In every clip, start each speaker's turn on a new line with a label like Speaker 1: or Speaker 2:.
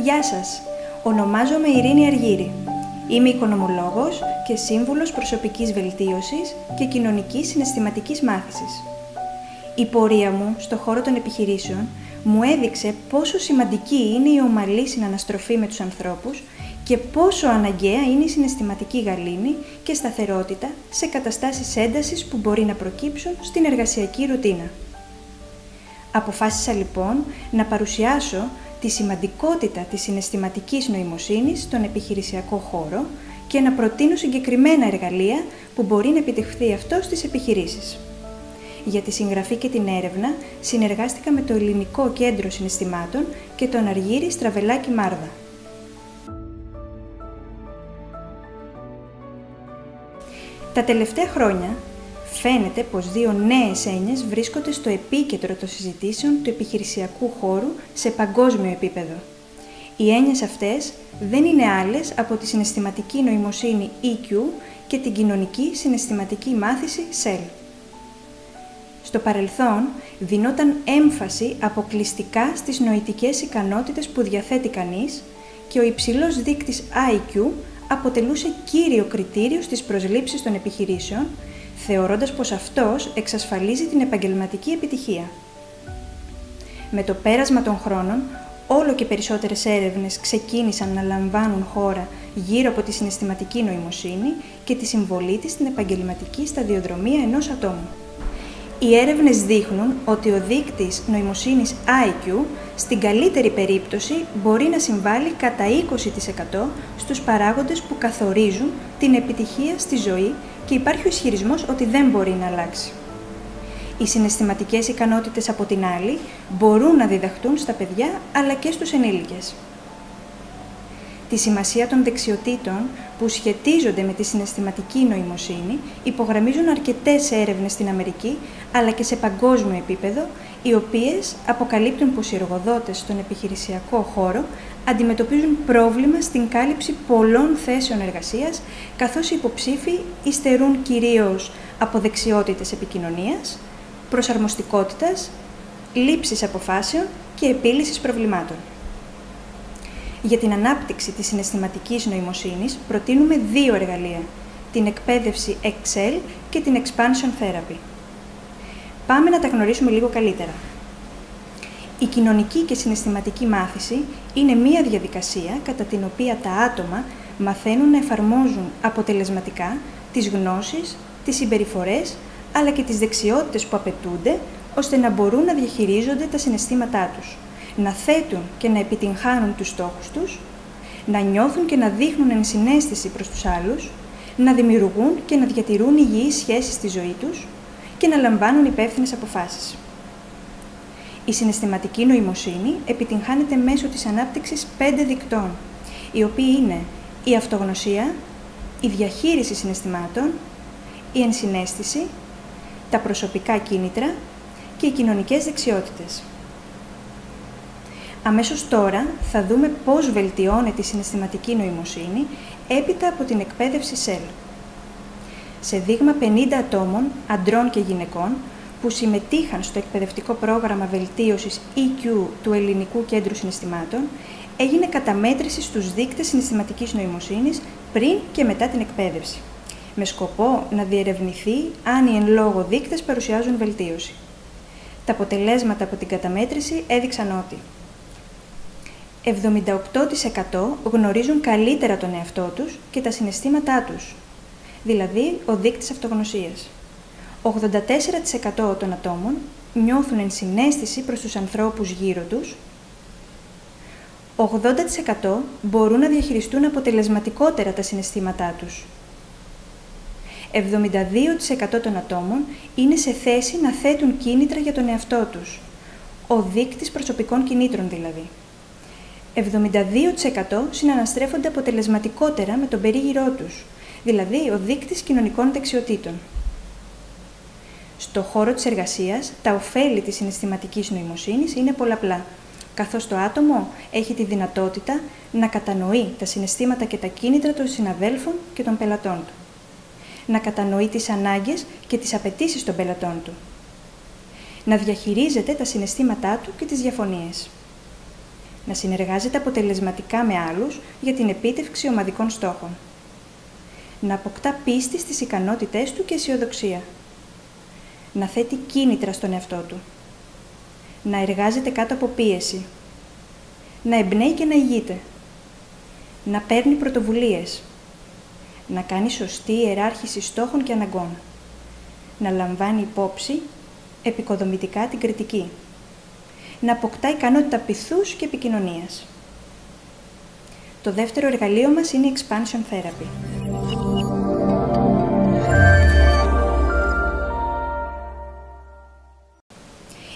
Speaker 1: Γεια σας, ονομάζομαι Ειρήνη Αργύρη. Είμαι οικονομολόγος και σύμβουλος προσωπικής βελτίωσης και κοινωνικής συναισθηματικής μάθησης. Η πορεία μου στον χώρο των επιχειρήσεων μου έδειξε πόσο σημαντική είναι η ομαλή συναναστροφή με τους ανθρώπους και πόσο αναγκαία είναι η συναισθηματική γαλήνη και σταθερότητα σε καταστάσεις έντασης που μπορεί να προκύψουν στην εργασιακή ρουτίνα. Αποφάσισα λοιπόν να παρουσιάσω τη σημαντικότητα της συναισθηματικής νοημοσύνης στον επιχειρησιακό χώρο και να προτείνω συγκεκριμένα εργαλεία που μπορεί να επιτευχθεί αυτό στις επιχειρήσεις. Για τη συγγραφή και την έρευνα συνεργάστηκα με το Ελληνικό Κέντρο Συναισθημάτων και τον Αργύρη Στραβελάκη Μάρδα. Τα τελευταία χρόνια φαίνεται πως δύο νέες έννοιες βρίσκονται στο επίκεντρο των συζητήσεων του επιχειρησιακού χώρου σε παγκόσμιο επίπεδο. Οι έννοιες αυτές δεν είναι άλλες από τη συναισθηματική νοημοσύνη EQ και την κοινωνική συναισθηματική μάθηση SEL. Στο παρελθόν δινόταν έμφαση αποκλειστικά στις νοητικές ικανότητες που διαθέτει κανείς και ο υψηλός δείκτης IQ αποτελούσε κύριο κριτήριο στις προσλήψεις των επιχειρήσεων, θεωρώντας πως αυτός εξασφαλίζει την επαγγελματική επιτυχία. Με το πέρασμα των χρόνων, όλο και περισσότερες έρευνες ξεκίνησαν να λαμβάνουν χώρα γύρω από τη συναισθηματική νοημοσύνη και τη συμβολή της στην επαγγελματική σταδιοδρομία ενός ατόμου. Οι έρευνες δείχνουν ότι ο δείκτης νοημοσύνης IQ στην καλύτερη περίπτωση μπορεί να συμβάλλει κατά 20% στους παράγοντες που καθορίζουν την επιτυχία στη ζωή και υπάρχει ο ισχυρισμός ότι δεν μπορεί να αλλάξει. Οι συναισθηματικές ικανότητες από την άλλη μπορούν να διδαχτούν στα παιδιά αλλά και στους ενήλικες. Τη σημασία των δεξιοτήτων που σχετίζονται με τη συναισθηματική νοημοσύνη υπογραμμίζουν αρκετές έρευνες στην Αμερική αλλά και σε παγκόσμιο επίπεδο, οι οποίες αποκαλύπτουν πως οι εργοδότες στον επιχειρησιακό χώρο αντιμετωπίζουν πρόβλημα στην κάλυψη πολλών θέσεων εργασίας, καθώς οι υποψήφοι υστερούν κυρίως από δεξιότητες επικοινωνίας, προσαρμοστικότητας, λήψης αποφάσεων και επίλυσης προβλημάτων. Για την ανάπτυξη της συναισθηματικής νοημοσύνης προτείνουμε δύο εργαλεία, την εκπαίδευση Excel και την Expansion Therapy. Πάμε να τα γνωρίσουμε λίγο καλύτερα. Η κοινωνική και συναισθηματική μάθηση είναι μία διαδικασία κατά την οποία τα άτομα μαθαίνουν να εφαρμόζουν αποτελεσματικά τις γνώσεις, τις συμπεριφορές, αλλά και τις δεξιότητες που απαιτούνται, ώστε να μπορούν να διαχειρίζονται τα συναισθήματά τους, να θέτουν και να επιτυγχάνουν τους στόχους τους, να νιώθουν και να δείχνουν ενσυναίσθηση προς τους άλλους, να δημιουργούν και να διατηρούν υγιείς σχέσεις στη ζωή τους και να λαμβάνουν υπεύθυνες αποφάσεις. Η συναισθηματική νοημοσύνη επιτυγχάνεται μέσω της ανάπτυξης 5 δικτών, οι οποίοι είναι η αυτογνωσία, η διαχείριση συναισθημάτων, η ενσυναίσθηση, τα προσωπικά κίνητρα και οι κοινωνικές δεξιότητες. Αμέσως τώρα θα δούμε πώς βελτιώνεται η συναισθηματική νοημοσύνη έπειτα από την εκπαίδευση SEL. Σε δείγμα 50 ατόμων, αντρών και γυναικών, που συμμετείχαν στο εκπαιδευτικό πρόγραμμα βελτίωσης EQ του Ελληνικού Κέντρου Συναισθημάτων, έγινε καταμέτρηση στους δείκτες συναισθηματικής νοημοσύνης πριν και μετά την εκπαίδευση, με σκοπό να διερευνηθεί αν οι εν λόγω δείκτες παρουσιάζουν βελτίωση. Τα αποτελέσματα από την καταμέτρηση έδειξαν ότι 78% γνωρίζουν καλύτερα τον εαυτό τους και τα συναισθήματά τους, δηλαδή ο δείκτης αυτογνωσίας. 84% των ατόμων νιώθουν ενσυναίσθηση προς τους ανθρώπους γύρω τους. 80% μπορούν να διαχειριστούν αποτελεσματικότερα τα συναισθήματά τους. 72% των ατόμων είναι σε θέση να θέτουν κίνητρα για τον εαυτό τους, ο δείκτης προσωπικών κινήτρων δηλαδή. 72% συναναστρέφονται αποτελεσματικότερα με τον περίγυρό τους, δηλαδή ο δείκτης κοινωνικών δεξιοτήτων. Στο χώρο της εργασίας, τα ωφέλη της συναισθηματικής νοημοσύνης είναι πολλαπλά, καθώς το άτομο έχει τη δυνατότητα να κατανοεί τα συναισθήματα και τα κίνητρα των συναδέλφων και των πελατών του, να κατανοεί τις ανάγκες και τις απαιτήσεις των πελατών του, να διαχειρίζεται τα συναισθήματά του και τις διαφωνίες. να συνεργάζεται αποτελεσματικά με άλλους για την επίτευξη ομαδικών στόχων, να αποκτά πίστη στις ικανότητές του και αισιοδοξία, να θέτει κίνητρα στον εαυτό του, να εργάζεται κάτω από πίεση, να εμπνέει και να ηγείται, να παίρνει πρωτοβουλίες, να κάνει σωστή ιεράρχηση στόχων και αναγκών, να λαμβάνει υπόψη επικοδομητικά την κριτική, να αποκτά ικανότητα πειθούς και επικοινωνίας. Το δεύτερο εργαλείο μας είναι η Expansion Therapy.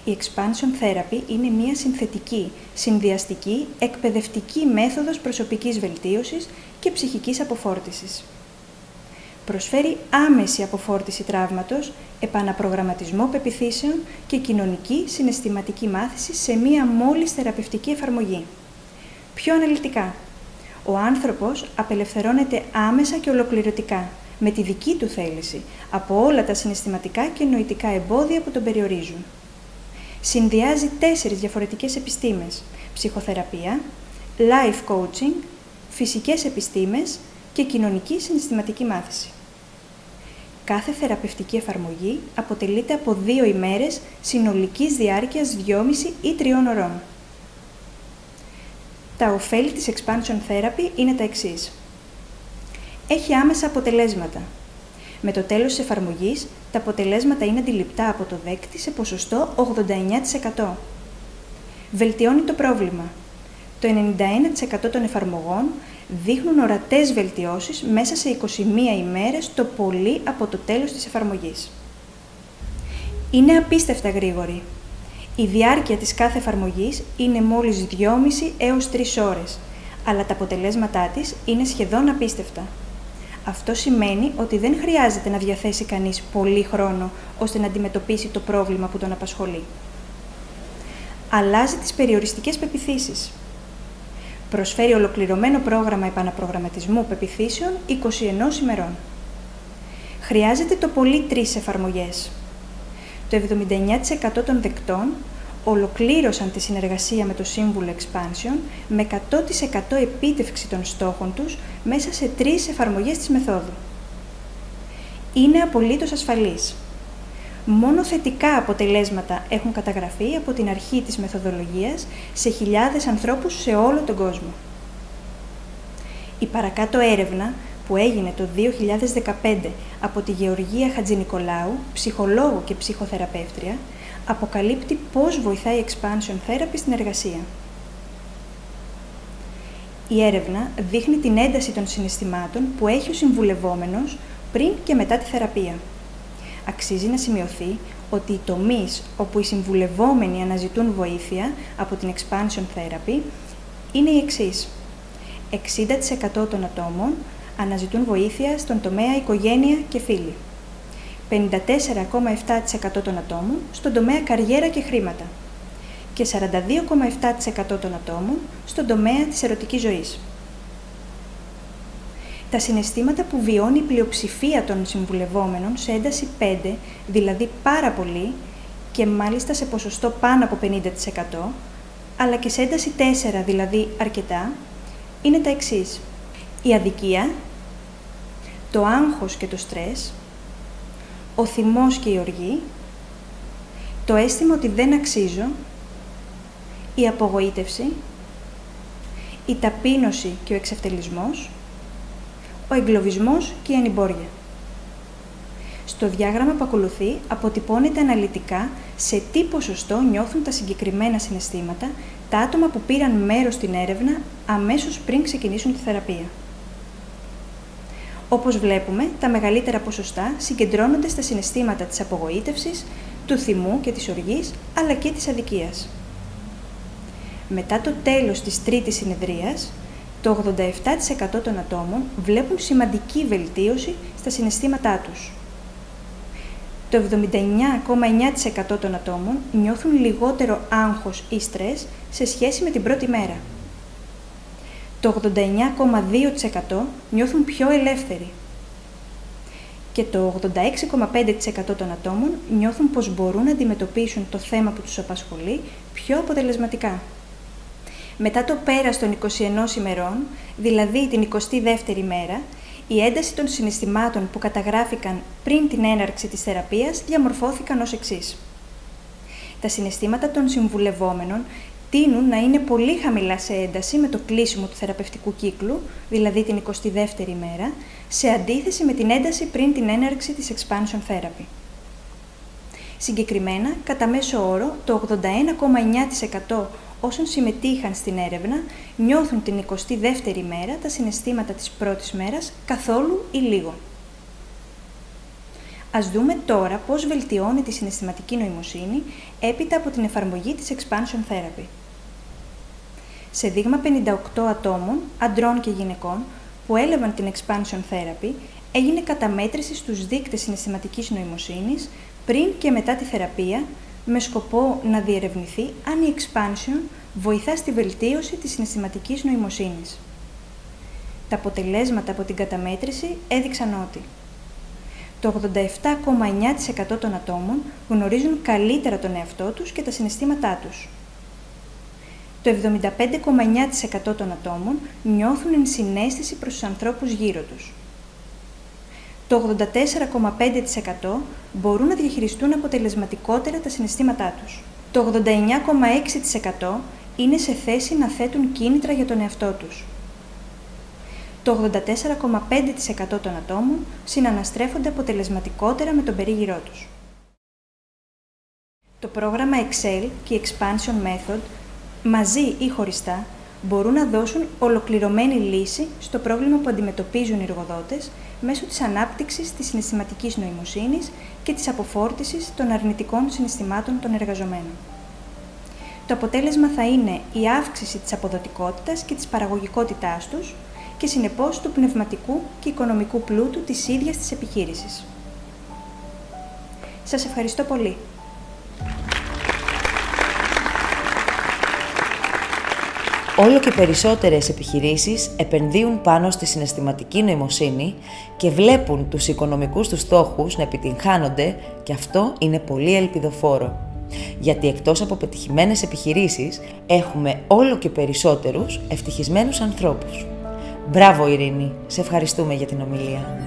Speaker 1: Η Expansion Therapy είναι μια συνθετική, συνδυαστική, εκπαιδευτική μέθοδος προσωπικής βελτίωσης και ψυχικής αποφόρτισης. Προσφέρει άμεση αποφόρτιση τραύματος, επαναπρογραμματισμό πεποιθήσεων και κοινωνική συναισθηματική μάθηση σε μία μόλις θεραπευτική εφαρμογή. Πιο αναλυτικά, ο άνθρωπος απελευθερώνεται άμεσα και ολοκληρωτικά, με τη δική του θέληση, από όλα τα συναισθηματικά και νοητικά εμπόδια που τον περιορίζουν. Συνδυάζει 4 διαφορετικές επιστήμες: ψυχοθεραπεία, life coaching, φυσικές επιστήμες και κοινωνική συναισθηματική μάθηση. Κάθε θεραπευτική εφαρμογή αποτελείται από 2 ημέρες συνολικής διάρκειας 2,5 ή 3 ωρών. Τα ωφέλη της Expansion Therapy είναι τα εξής. Έχει άμεσα αποτελέσματα. Με το τέλος της εφαρμογής, τα αποτελέσματα είναι αντιληπτά από το δέκτη σε ποσοστό 89%. Βελτιώνει το πρόβλημα. Το 91% των εφαρμογών δείχνουν ορατές βελτιώσεις μέσα σε 21 ημέρες το πολύ από το τέλος της εφαρμογής. Είναι απίστευτα γρήγορη. Η διάρκεια της κάθε εφαρμογής είναι μόλις 2,5 έως 3 ώρες, αλλά τα αποτελέσματά της είναι σχεδόν απίστευτα. Αυτό σημαίνει ότι δεν χρειάζεται να διαθέσει κανείς πολύ χρόνο ώστε να αντιμετωπίσει το πρόβλημα που τον απασχολεί. Αλλάζει τις περιοριστικές πεποιθήσεις. Προσφέρει ολοκληρωμένο πρόγραμμα επαναπρογραμματισμού πεποιθήσεων 21 ημερών. Χρειάζεται το πολύ 3 εφαρμογές. Το 79% των δεκτών ολοκλήρωσαν τη συνεργασία με το Σύμβουλο Expansion με 100% επίτευξη των στόχων τους μέσα σε 3 εφαρμογές της μεθόδου. Είναι απολύτως ασφαλής. Μόνο θετικά αποτελέσματα έχουν καταγραφεί από την αρχή της μεθοδολογίας σε χιλιάδες ανθρώπους σε όλο τον κόσμο. Η παρακάτω έρευνα που έγινε το 2015 από τη Γεωργία Χατζηνικολάου, ψυχολόγο και ψυχοθεραπεύτρια, αποκαλύπτει πώς βοηθάει η Expansion Therapy στην εργασία. Η έρευνα δείχνει την ένταση των συναισθημάτων που έχει ο συμβουλευόμενος πριν και μετά τη θεραπεία. Αξίζει να σημειωθεί ότι οι τομείς όπου οι συμβουλευόμενοι αναζητούν βοήθεια από την Expansion Therapy είναι οι εξής. 60% των ατόμων αναζητούν βοήθεια στον τομέα οικογένεια και φίλοι. 54,7% των ατόμων στον τομέα καριέρα και χρήματα και 42,7% των ατόμων στον τομέα της ερωτικής ζωής. Τα συναισθήματα που βιώνει η πλειοψηφία των συμβουλευόμενων σε ένταση 5, δηλαδή πάρα πολύ και μάλιστα σε ποσοστό πάνω από 50%, αλλά και σε ένταση 4, δηλαδή αρκετά, είναι τα εξής. Η αδικία, το άγχος και το στρες, ο θυμός και η οργή, το αίσθημα ότι δεν αξίζω, η απογοήτευση, η ταπείνωση και ο εξευτελισμός, ο εγκλωβισμός και η ανημπόρια. Στο διάγραμμα που ακολουθεί αποτυπώνεται αναλυτικά σε τι ποσοστό νιώθουν τα συγκεκριμένα συναισθήματα τα άτομα που πήραν μέρος στην έρευνα αμέσως πριν ξεκινήσουν τη θεραπεία. Όπως βλέπουμε, τα μεγαλύτερα ποσοστά συγκεντρώνονται στα συναισθήματα της απογοήτευσης, του θυμού και της οργής, αλλά και της αδικίας. Μετά το τέλος της τρίτης συνεδρίας, το 87% των ατόμων βλέπουν σημαντική βελτίωση στα συναισθήματά τους. Το 79,9% των ατόμων νιώθουν λιγότερο άγχος ή στρες σε σχέση με την πρώτη μέρα. Το 89,2% νιώθουν πιο ελεύθεροι. Και το 86,5% των ατόμων νιώθουν πως μπορούν να αντιμετωπίσουν το θέμα που τους απασχολεί πιο αποτελεσματικά. Μετά το πέρας των 21 ημερών, δηλαδή την 22η μέρα, η ένταση των συναισθημάτων που καταγράφηκαν πριν την έναρξη της θεραπείας διαμορφώθηκαν ως εξής. Τα συναισθήματα των συμβουλευόμενων τείνουν να είναι πολύ χαμηλά σε ένταση με το κλείσιμο του θεραπευτικού κύκλου, δηλαδή την 22η μέρα, σε αντίθεση με την ένταση πριν την έναρξη της expansion therapy. Συγκεκριμένα, κατά μέσο όρο, το 81,9% όσων συμμετείχαν στην έρευνα νιώθουν την 22η μέρα τα συναισθήματα της πρώτης μέρας καθόλου ή λίγο. Ας δούμε τώρα πώς βελτιώνει τη συναισθηματική νοημοσύνη έπειτα από την εφαρμογή της expansion therapy. Σε δείγμα 58 ατόμων, αντρών και γυναικών, που έλαβαν την expansion therapy, έγινε καταμέτρηση στους δείκτες συναισθηματικής νοημοσύνης πριν και μετά τη θεραπεία, με σκοπό να διερευνηθεί αν η expansion βοηθά στη βελτίωση της συναισθηματικής νοημοσύνης. Τα αποτελέσματα από την καταμέτρηση έδειξαν ότι το 87,9% των ατόμων γνωρίζουν καλύτερα τον εαυτό τους και τα συναισθήματά τους. Το 75,9% των ατόμων νιώθουν ενσυναίσθηση προς τους ανθρώπους γύρω τους. Το 84,5% μπορούν να διαχειριστούν αποτελεσματικότερα τα συναισθήματά τους. Το 89,6% είναι σε θέση να θέτουν κίνητρα για τον εαυτό τους. Το 84,5% των ατόμων συναναστρέφονται αποτελεσματικότερα με τον περίγυρό τους. Το πρόγραμμα Excel και η Expansion Method, μαζί ή χωριστά, μπορούν να δώσουν ολοκληρωμένη λύση στο πρόβλημα που αντιμετωπίζουν οι εργοδότες μέσω της ανάπτυξης της συναισθηματικής νοημοσύνης και της αποφόρτισης των αρνητικών συναισθημάτων των εργαζομένων. Το αποτέλεσμα θα είναι η αύξηση της αποδοτικότητας και της παραγωγικότητάς τους και συνεπώς του πνευματικού και οικονομικού πλούτου της ίδιας της επιχείρησης. Σας ευχαριστώ πολύ.
Speaker 2: Όλο και περισσότερες επιχειρήσεις επενδύουν πάνω στη συναισθηματική νοημοσύνη και βλέπουν τους οικονομικούς τους στόχους να επιτυγχάνονται και αυτό είναι πολύ ελπιδοφόρο. Γιατί εκτός από πετυχημένες επιχειρήσεις, έχουμε όλο και περισσότερους ευτυχισμένους ανθρώπους. Μπράβο Ειρήνη, σε ευχαριστούμε για την ομιλία.